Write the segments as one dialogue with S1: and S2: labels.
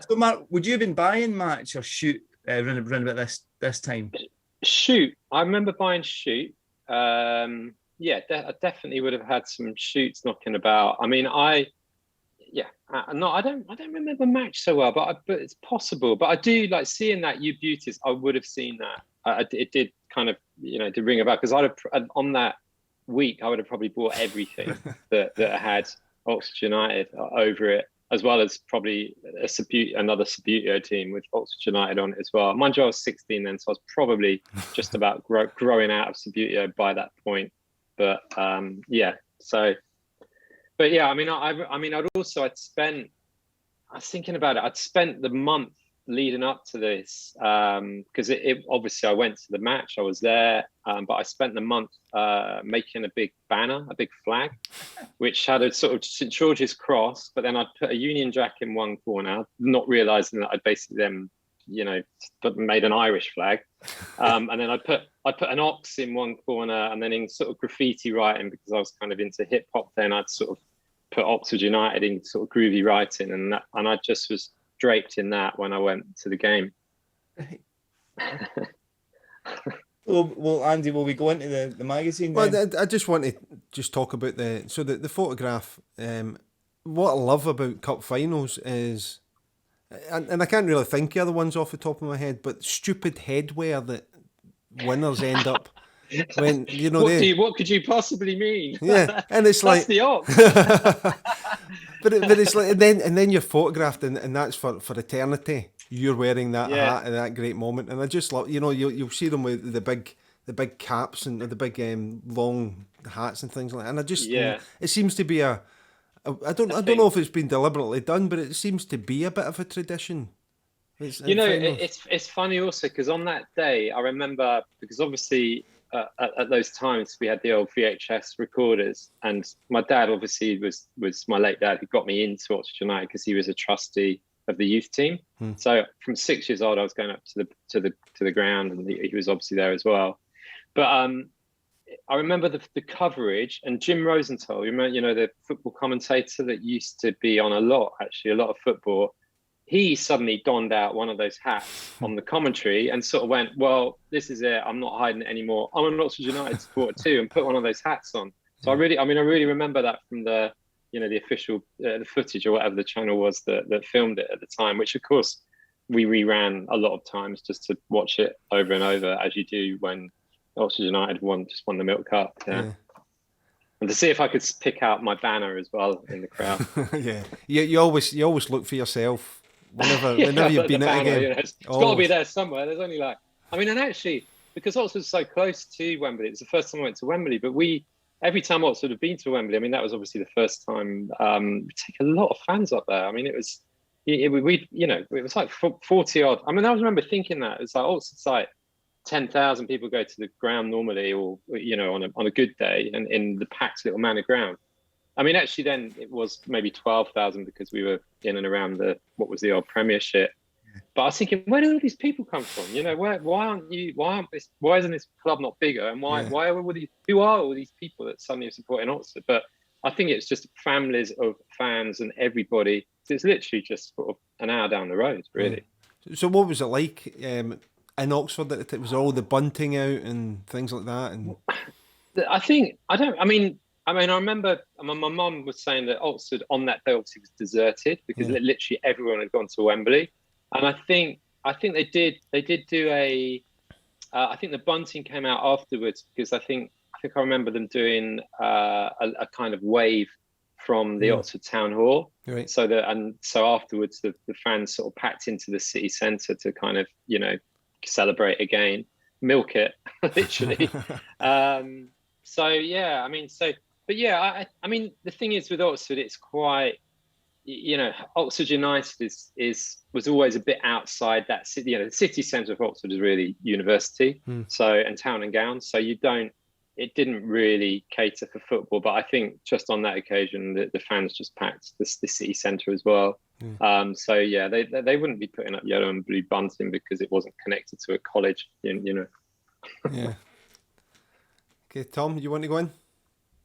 S1: So, Mark, would you have been buying Match or Shoot round about this time?
S2: Shoot. I remember buying Shoot. Yeah, I definitely would have had some Shoots knocking about. I mean, yeah, no, I don't remember Match so well, but it's possible. But I do like seeing that You Beauties. I would have seen that. It did kind of, did ring a bell because I'd have on that week I would have probably bought everything that had Oxford United over it, as well as probably another Subbuteo team with Oxford United on it as well. Mind you, I was 16 then, so I was probably just about growing out of Subbuteo by that point. But yeah, so. But yeah, I mean, I'd I was thinking about it. I'd spent the month leading up to this because it obviously I went to the match, I was there, but I spent the month making a big banner, a big flag, which had a sort of St George's cross, but then I'd put a Union Jack in one corner, not realising that I'd basically then, made an Irish flag, and then I'd put an ox in one corner, and then in sort of graffiti writing, because I was kind of into hip hop then, I'd sort of put Oxford United in sort of groovy writing, and I just was draped in that when I went to the game.
S1: Well, Andy, will we go into the magazine then?
S3: Well, I just want to talk about the photograph. What I love about cup finals is, and I can't really think of other ones off the top of my head, but stupid headwear that winners end up when
S2: what could you possibly mean?
S3: Yeah, and it's like
S2: the ox.
S3: but it's like, and then you're photographed, and that's for eternity. You're wearing that hat at that great moment, and I just love, you'll see them with the big caps and the big long hats and things like that. And I just it seems to be I don't know if it's been deliberately done, but it seems to be a bit of a tradition.
S2: It's funny also because on that day I remember, because obviously at those times we had the old VHS recorders, and my dad obviously was my late dad who got me into Oxford United because he was a trustee of the youth team. So from 6 years old I was going up to the ground, and he was obviously there as well. But I remember the coverage, and Jim Rosenthal, the football commentator that used to be on a lot of football, he suddenly donned out one of those hats on the commentary and sort of went, well, this is it, I'm not hiding it anymore, I'm an Oxford United supporter too, and put one of those hats on. So I really remember that from the the official the footage or whatever the channel was that filmed it at the time, which of course we reran a lot of times just to watch it over and over, as you do when Oxford United won the Milk Cup. Yeah. And to see if I could pick out my banner as well in the crowd.
S3: Yeah, you always look for yourself whenever you've been at a game.
S2: It's got to be there somewhere. There's only and actually, because Oxford's so close to Wembley, it was the first time I went to Wembley, but every time Oxford had been to Wembley, I mean, that was obviously the first time. We take a lot of fans up there. I mean, it was like 40 odd. I mean, I remember thinking that it's like Oxford's like 10,000 people go to the ground normally, or on a good day, and in the packed little Manor ground. I mean, actually, then it was maybe 12,000 because we were in and around what was the old Premiership. But I was thinking, where do all these people come from? Why isn't this club not bigger? And who are all these people that suddenly are supporting Oxford? But I think it's just families of fans and everybody. It's literally just sort of an hour down the road, really.
S3: So what was it like in Oxford? That it was all the bunting out and things like that? And I remember my mum was saying that Oxford on that day obviously was deserted because literally everyone had gone to Wembley. And I think they did do I think the bunting came out afterwards, because I think I remember them doing a kind of wave from the Oxford Town Hall. Right. So afterwards the fans sort of packed into the city centre to kind of, celebrate again, milk it, literally. The thing is with Oxford, it's quite, Oxford United was always a bit outside that city. The city centre of Oxford is really university, and town and gown. So it didn't really cater for football. But I think just on that occasion, the fans just packed the city centre as well. They wouldn't be putting up yellow and blue bunting because it wasn't connected to a college. Yeah. Okay, Tom, you want to go in?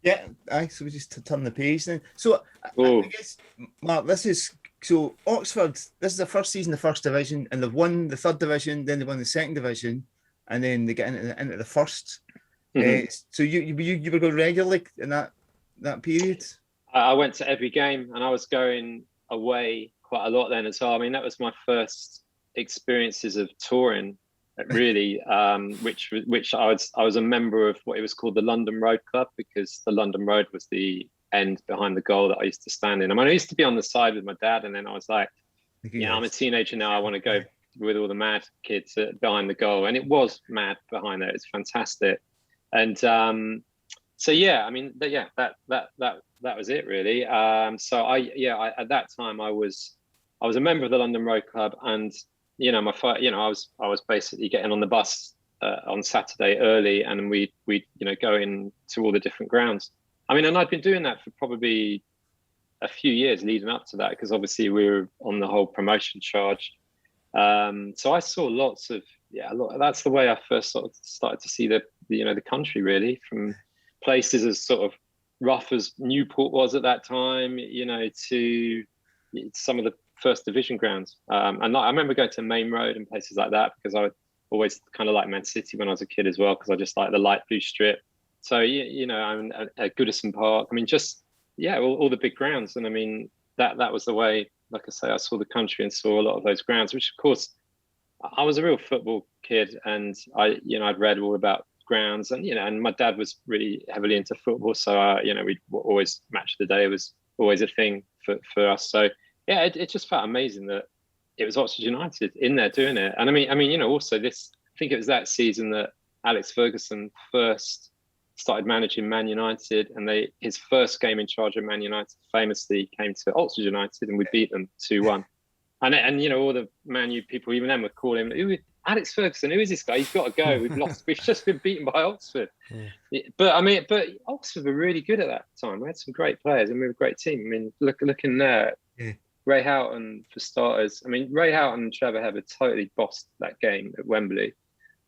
S1: Yeah, so we just turn the page now. So I guess, Mark, this is So Oxford, this is the first season, the first division, and they've won the third division, then they won the second division, and then they get into the first. So you were going regularly in that period?
S2: I went to every game, and I was going away quite a lot then as well. I mean, that was my first experiences of touring, really, which I was a member of what it was called the London Road Club, because the London Road was the end behind the goal that I used to stand in. I mean, I used to be on the side with my dad, and then I was like, I'm a teenager now. I want to go with all the mad kids behind the goal, and it was mad behind there. It's fantastic, and so yeah, I mean, that was it really. So I at that time I was a member of the London Road Club, and I was basically getting on the bus on Saturday early, and we'd go in to all the different grounds. I mean, and I'd been doing that for probably a few years leading up to that, because obviously we were on the whole promotion charge. So I saw lots of that's the way I first sort of started to see the country, really, from places as sort of rough as Newport was at that time, to some of the first division grounds. And I remember going to Main Road and places like that, because I always kind of liked Man City when I was a kid as well, because I just like the light blue strip. So, I'm at Goodison Park. I mean, just, all the big grounds. And I mean, that was the way, like I say, I saw the country and saw a lot of those grounds, which of course, I was a real football kid, and I'd read all about grounds, and my dad was really heavily into football. So, we'd always match of the day was always a thing for us. So yeah, it just felt amazing that it was Oxford United in there doing it. And I mean, also I think it was that season that Alex Ferguson first started managing Man United, and his first game in charge of Man United famously came to Oxford United, and we beat them 2-1. And all the Man U people, even then, would call him, Alex Ferguson, who is this guy? He's got to go. We've just been beaten by Oxford. Yeah. But Oxford were really good at that time. We had some great players, and we were a great team. I mean, looking there, Ray Houghton for starters. I mean, Ray Houghton and Trevor Hebbert totally bossed that game at Wembley.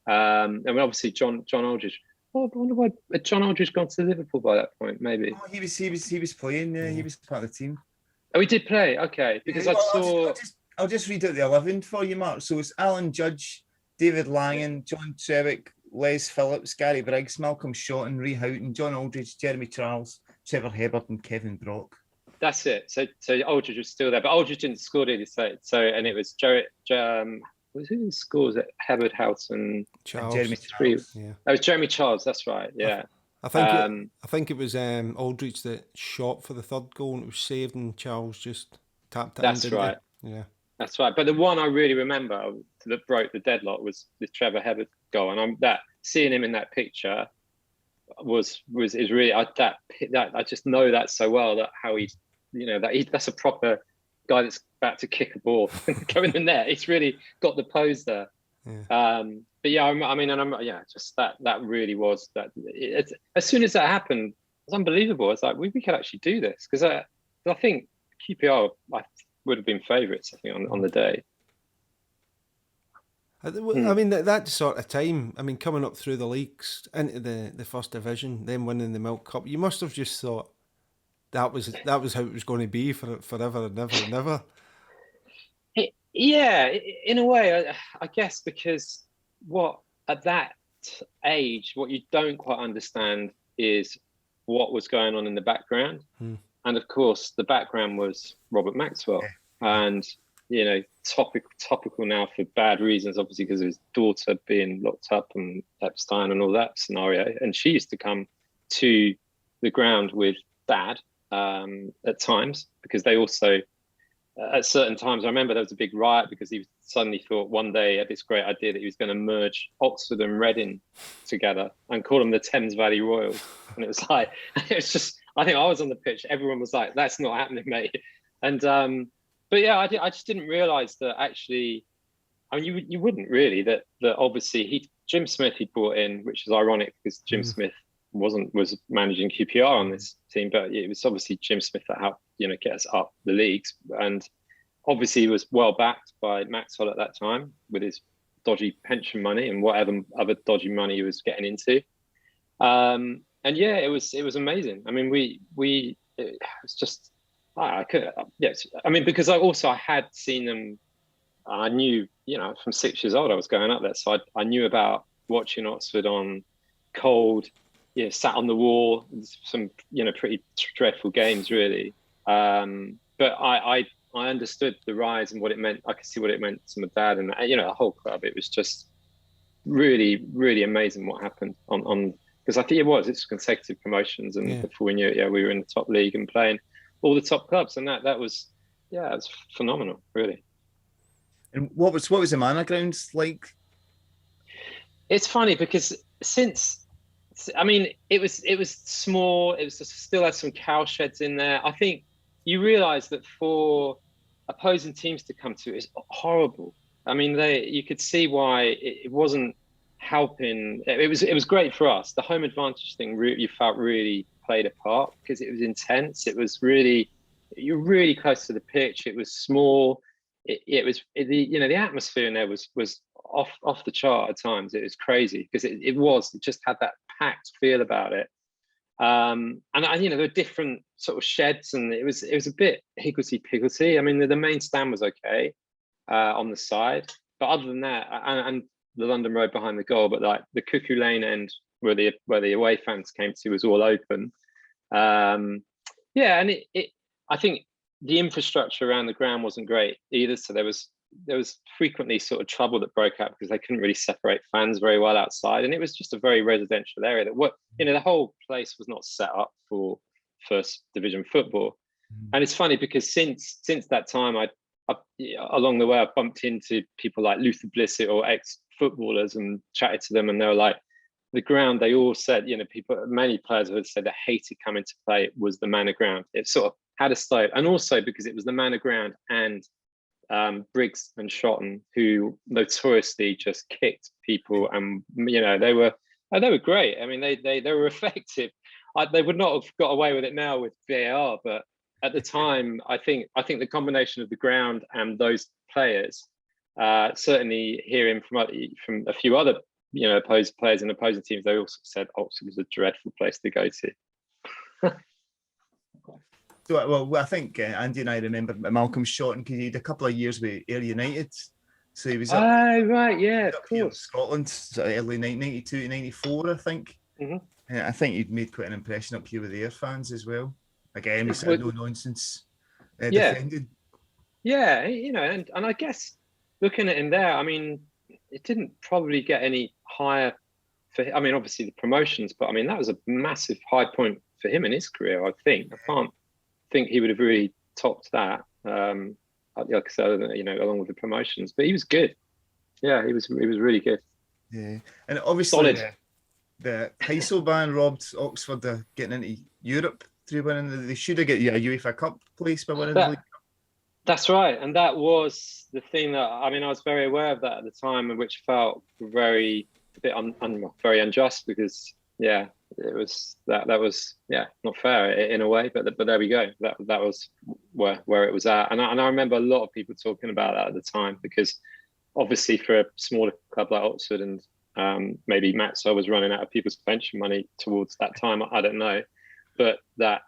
S2: And obviously John Aldridge. Oh, I wonder why John Aldridge gone to Liverpool by that point. Maybe
S1: he was playing. He was part of the team.
S2: Oh, he did play. Okay, because
S1: I'll just read out the 11 for you, Mark. So it's Alan Judge, David Langan, John Trevick, Les Phillips, Gary Briggs, Malcolm Shotton, Ray Houghton, John Aldridge, Jeremy Charles, Trevor Hebbert, and Kevin Brock.
S2: That's it. So Aldridge was still there, but Aldridge didn't score, did he? So and it was who scores it? Hebbert, Houghton,
S1: Charles. Jeremy Charles.
S2: Yeah. That was Jeremy Charles. That's right. Yeah.
S4: I think it was Aldridge that shot for the third goal, and it was saved, and Charles just tapped it.
S2: That's right.
S4: Yeah.
S2: That's right. But the one I really remember that broke the deadlock was the Trevor Hebbert goal, and seeing him in that picture is really I just know that so well, that how that's a proper guy that's about to kick a ball and go in the net. It's really got the pose there. Yeah. But yeah, I mean, and just that really was that. As soon as that happened, it was unbelievable. It's like we could actually do this, because I think QPR would have been favourites, I think, on the day.
S4: I mean, that sort of time, I mean, coming up through the leagues into the first division, then winning the Milk Cup, you must have just thought that was how it was going to be forever and ever and ever.
S2: Yeah, in a way, I guess, because at that age, what you don't quite understand is what was going on in the background. And of course, the background was Robert Maxwell, and topical now for bad reasons, obviously, because of his daughter being locked up and Epstein and all that scenario. And she used to come to the ground with Dad at times, because they also, at certain times, I remember there was a big riot because he suddenly thought one day he had this great idea that he was going to merge Oxford and Reading together and call them the Thames Valley Royals. And it was like, I think I was on the pitch. Everyone was like, "That's not happening, mate." And but yeah, I just didn't realise that actually. I mean, you wouldn't really that obviously Jim Smith he brought in, which is ironic because Jim Smith was managing QPR on this team, but it was obviously Jim Smith that helped get us up the leagues, and obviously he was well backed by Maxwell at that time with his dodgy pension money and whatever other dodgy money he was getting into. And yeah, it was amazing. I mean, it was just I could, yes. I mean, because I had seen them. I knew, from 6 years old, I was going up there, so I knew about watching Oxford on cold, sat on the wall, some pretty dreadful games, really. But I understood the rise and what it meant. I could see what it meant to my dad and the whole club. It was just really, really amazing what happened on because I think it's consecutive promotions, and before we knew it, we were in the top league and playing all the top clubs, and that was it was phenomenal, really.
S1: And what was the manor grounds like?
S2: It's funny because it was small. It was still had some cow sheds in there. I think you realise that for opposing teams to come to it's horrible. I mean, you could see why it wasn't helping. It was great for us. The home advantage thing, you felt really played a part because it was intense. It was really, you're really close to the pitch. It was small. The atmosphere in there was off the chart at times. It was crazy because it just had that packed feel about it. And there were different sort of sheds, and it was a bit higgledy-piggledy. I mean, the main stand was okay on the side, but other than that, and the London Road behind the goal, but like the Cuckoo Lane end where the away fans came to was all open. And I think the infrastructure around the ground wasn't great either. So there was frequently sort of trouble that broke out because they couldn't really separate fans very well outside, and it was just a very residential area the whole place was not set up for first division football. And it's funny because since that time, I along the way I bumped into people like Luther Blissett or ex-footballers and chatted to them, and they were like, the ground, they all said, many players had said they hated coming to play was the manor ground. It sort of had a slope, and also because it was the manor ground and Briggs and Shotton, who notoriously just kicked people, and they were great. I mean, they were effective. They would not have got away with it now with VAR, but at the time, I think the combination of the ground and those players, certainly hearing from a few other opposed players and opposing teams, they also said Oxford was a dreadful place to go to.
S1: So, well, I think Andy and I remember Malcolm Shotton because he had a couple of years with Ayr United. So he was up,
S2: right, yeah,
S1: up here in Scotland, sort of early 92 to 94, I think.
S2: Mm-hmm.
S1: And I think he'd made quite an impression up here with the Ayr fans as well. Again, he said no nonsense defending.
S2: Yeah, and I guess looking at him there, I mean, it didn't probably get any higher for him. I mean, obviously the promotions, but I mean, that was a massive high point for him in his career, I think. I can't think he would have really topped that. Like I said, along with the promotions, but he was good. Yeah, he was really good.
S1: Yeah, and obviously the Heysel ban robbed Oxford of getting into Europe through winning. They should have got a UEFA Cup place by winning the league.
S2: That's right, and that was the thing that I was very aware of that at the time, which felt very unjust because it was that was not fair in a way, but there we go. That was where it was at, and I remember a lot of people talking about that at the time because obviously for a smaller club like Oxford and maybe Maxwell was running out of people's pension money towards that time. I don't know, but that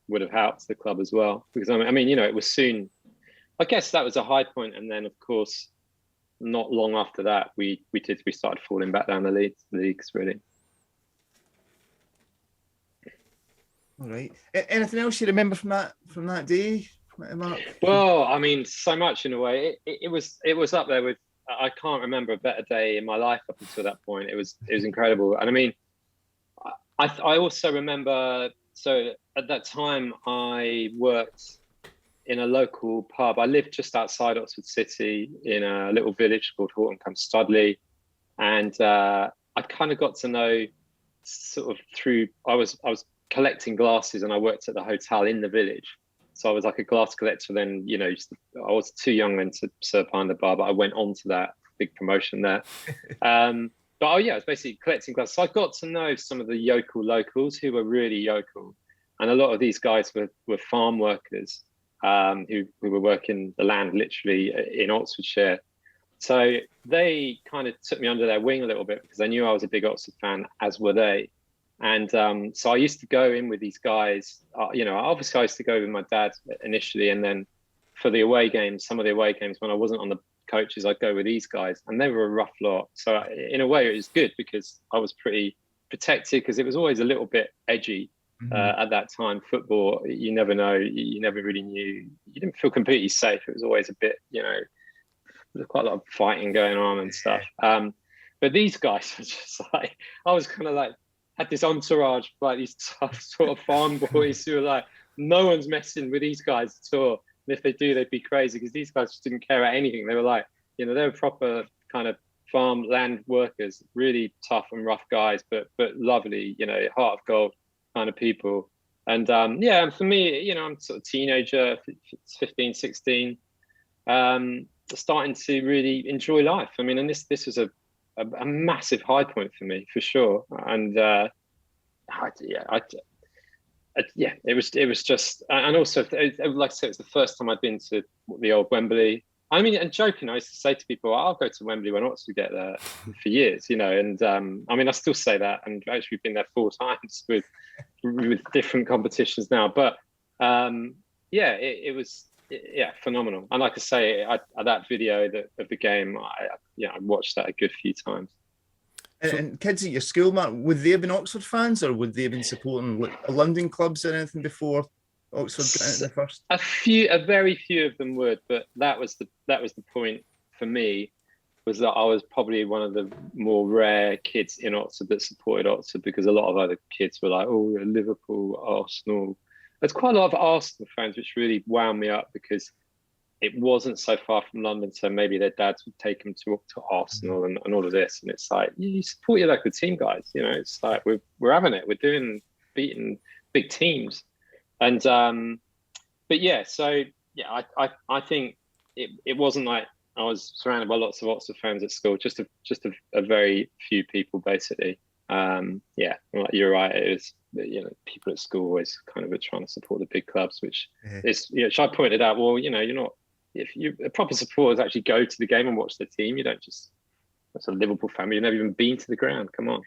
S2: would have helped the club as well because it was soon. I guess that was a high point, and then of course, not long after that, we started falling back down the leagues really.
S1: All right. Anything else you remember from that day, Mark?
S2: Well, so much in a way. It was up there with. I can't remember a better day in my life up until that point. It was incredible, and I also remember. So at that time, I worked in a local pub. I lived just outside Oxford City in a little village called Horton-cum-Studley, and I kind of got to know sort of through. I was collecting glasses, and I worked at the hotel in the village, so I was like a glass collector. Then I was too young then to serve behind the bar, but I went on to that big promotion there. But I was basically collecting glasses. So I got to know some of the locals who were really yokel, and a lot of these guys were farm workers who were working the land literally in Oxfordshire. So they kind of took me under their wing a little bit because they knew I was a big Oxford fan, as were they. And so I used to go in with these guys. Obviously I used to go with my dad initially, and then for the away games, some of the away games when I wasn't on the coaches, I'd go with these guys, and they were a rough lot. So in a way, it was good because I was pretty protected, because it was always a little bit edgy at that time. Football, you never know. You never really knew. You didn't feel completely safe. It was always a bit, there was quite a lot of fighting going on and stuff. But these guys were just like, I was kind of like, had this entourage, like these tough sort of farm boys who were like, no one's messing with these guys at all. And if they do, they'd be crazy, because these guys just didn't care about anything. They were like, they were proper kind of farm land workers, really tough and rough guys, but lovely, heart of gold kind of people. And and for me, I'm sort of teenager, 15, 16, starting to really enjoy life. I mean, and this was a massive high point for me, for sure. And it was just, and also, like I said, it was the first time I'd been to the old Wembley. I mean, and joking, I used to say to people, I'll go to Wembley when Oxford get there, for years, and I mean, I still say that, and actually we've been there 4 times with different competitions now, but it was phenomenal. And like I say, that video of the game, I watched that a good few times.
S1: And kids at your school, Mark, would they have been Oxford fans, or would they have been supporting London clubs or anything before Oxford got into the first?
S2: A very few of them would, but that was the point for me, was that I was probably one of the more rare kids in Oxford that supported Oxford, because a lot of other kids were like, oh, Liverpool, Arsenal. There's quite a lot of Arsenal fans, which really wound me up, because it wasn't so far from London, so maybe their dads would take them to Arsenal and all of this. And it's like, you support your local team, guys. It's like we're having it. We're beating big teams. And I think it wasn't like I was surrounded by lots of Oxford fans at school. Just a very few people, basically. Like, you're right. It was, people at school always kind of were trying to support the big clubs, which is, I pointed out, well, you're not, if you a proper supporters actually go to the game and watch the team, you don't just, that's a Liverpool family, you've never even been to the ground. Come on.